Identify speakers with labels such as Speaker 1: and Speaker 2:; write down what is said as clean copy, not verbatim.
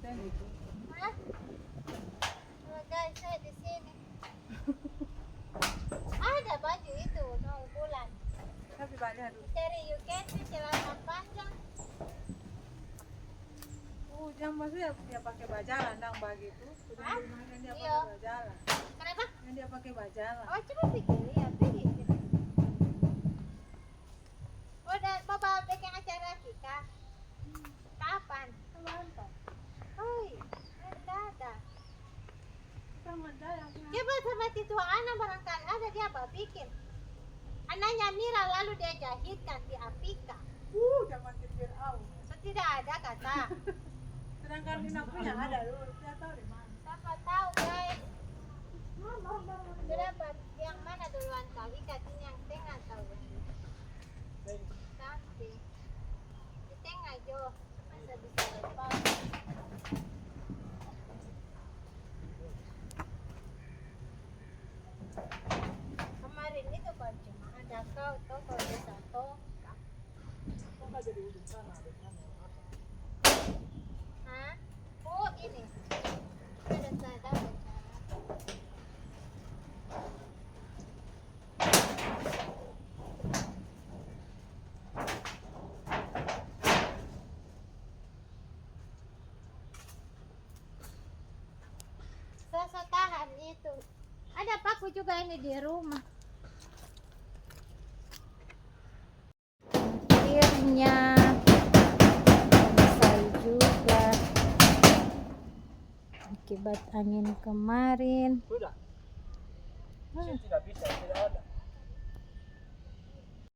Speaker 1: konten itu.
Speaker 2: Hah? Oh, guys, saya di sini. Ada baju itu, no bulan.
Speaker 1: Tapi banyak tuh.
Speaker 2: Dari UK sih celana panjang.
Speaker 1: Yang maksudnya dia pakai bajalan dang begitu.
Speaker 2: Hah?
Speaker 1: Yang dia
Speaker 2: Iya.
Speaker 1: pakai bajalan.
Speaker 2: Kenapa?
Speaker 1: Yang dia pakai bajalan.
Speaker 2: Oh, coba pikir ya, pergi. Udah, mau bikin acara kita. Kapan?
Speaker 1: Mantap.
Speaker 2: Oi, mendadak.
Speaker 1: Sama yang
Speaker 2: Coba sama itu anak barangkali ada dia apa bikin. Anaknya Mira lalu dia jahitkan di Apika.
Speaker 1: zaman kecil au.
Speaker 2: So, tidak ada kata.
Speaker 1: Sedangkan Nina punya ada dulu. Saya tahu di mana.
Speaker 2: Siapa tahu guys. Berapa yang mana duluan kau ikatin yang tengah tahu tapi di tengah jo masa bisa lepas. Kemarin itu kan cuma ada kau tuh kau ada satu.
Speaker 1: Kok nggak jadi ujung sana?
Speaker 2: Hah? Oh ini ada saya dapat. Saya tahan itu. Ada paku juga ini di rumah. Akhirnya selesai juga. Akibat angin kemarin.
Speaker 1: Sudah. Tidak bisa, tidak ada.